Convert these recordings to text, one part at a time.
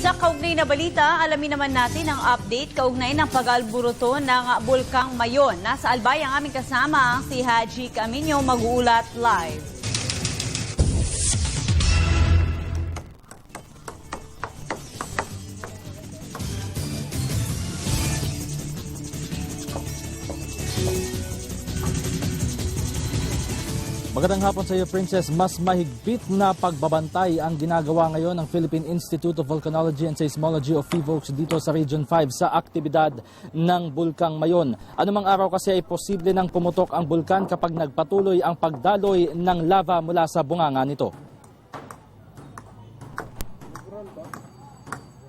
Sa kaugnay na balita, alamin naman natin ang update kaugnay ng pag-alburuto ng Bulkang Mayon. Nasa Albay ang aming kasama, si Haji Camino, mag-uulat live. Magandang hapon sa iyo, Princess. Mas mahigpit na pagbabantay ang ginagawa ngayon ng Philippine Institute of Volcanology and Seismology of PHIVOLCS dito sa Region 5 sa aktibidad ng Bulkang Mayon. Anumang araw kasi ay posible nang pumutok ang bulkan kapag nagpatuloy ang pagdaloy ng lava mula sa bunganga nito.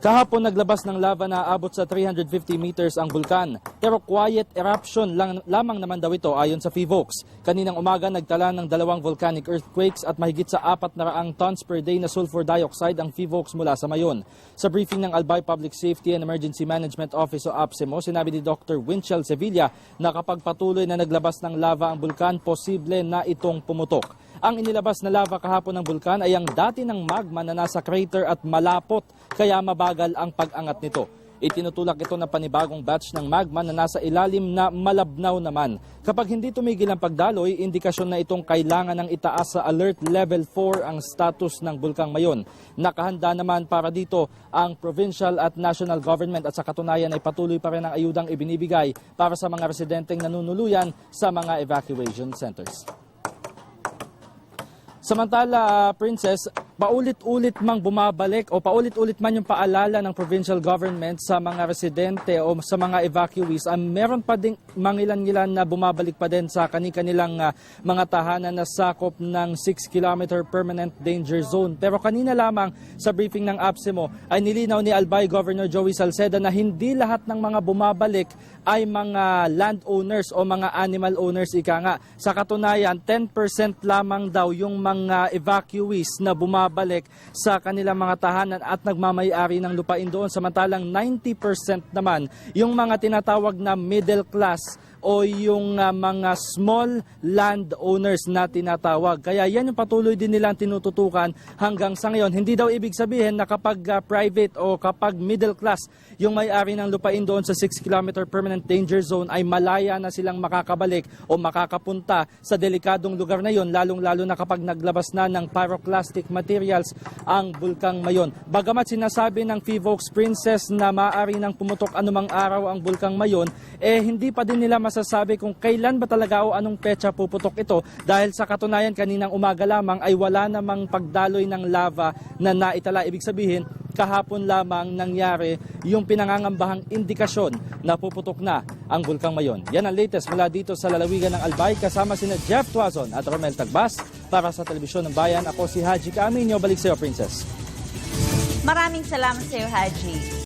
Kahapon naglabas ng lava na aabot sa 350 meters ang bulkan. Pero quiet eruption lamang naman daw ito ayon sa PHIVOLCS. Kaninang umaga nagtala ng 2 volcanic earthquakes at mahigit sa 400 tons per day na sulfur dioxide ang PHIVOLCS mula sa Mayon. Sa briefing ng Albay Public Safety and Emergency Management Office o APSEMO, sinabi ni Dr. Winchell Sevilla na kapag patuloy na naglabas ng lava ang bulkan, posible na itong pumutok. Ang inilabas na lava kahapon ng bulkan ay ang dati ng magma na nasa crater at malapot, kaya mabagal ang pag-angat nito. Itinutulak ito na panibagong batch ng magma na nasa ilalim na malabnaw naman. Kapag hindi tumigil ang pagdaloy, indikasyon na itong kailangan ng itaas sa Alert Level 4 ang status ng Bulkang Mayon. Nakahanda naman para dito ang provincial at national government at sa katunayan ay patuloy pa rin ang ayudang ibinibigay para sa mga residenteng nanunuluyan sa mga evacuation centers. Samantala, Princess, paulit-ulit mang bumabalik o paulit-ulit man yung paalala ng provincial government sa mga residente o sa mga evacuees, meron pa ding mangilan-ngilan na bumabalik pa din sa kanilang mga tahanan na sakop ng 6-kilometer permanent danger zone. Pero kanina lamang sa briefing ng APSEMO ay nilinaw ni Albay Governor Joey Salceda na hindi lahat ng mga bumabalik ay mga landowners o mga animal owners, ika nga. Sa katunayan, 10% lamang daw yung mga evacuees na bumabalik sa kanilang mga tahanan at nagmamay-ari ng lupain doon. Samantalang 90% naman yung mga tinatawag na middle class o yung mga small landowners na tinatawag. Kaya yan yung patuloy din nilang tinututukan hanggang sa ngayon. Hindi daw ibig sabihin na kapag private o kapag middle class yung may-ari ng lupain doon sa 6-kilometer permanent danger zone ay malaya na silang makakabalik o makakapunta sa delikadong lugar na yon, lalong-lalo na kapag naglabas na ng pyroclastic materials ang Bulkang Mayon. Bagamat sinasabi ng PHIVOLCS, Princess, na maaari nang pumutok anumang araw ang Bulkang Mayon, hindi pa din nila masasabi kung kailan ba talaga o anong petsa puputok ito dahil sa katunayan kaninang umaga lamang ay wala namang pagdaloy ng lava na naitala. Ibig sabihin, kahapon lamang nangyari yung pinangangambahang indikasyon na puputok na ang Bulkang Mayon. Yan ang latest mula dito sa lalawigan ng Albay kasama sina Jeff Tuazon at Romel Tagbas para sa Telebisyon ng Bayan. Ako si Haji Camino. Balik sa iyo, Princess. Maraming salamat sa iyo, Haji.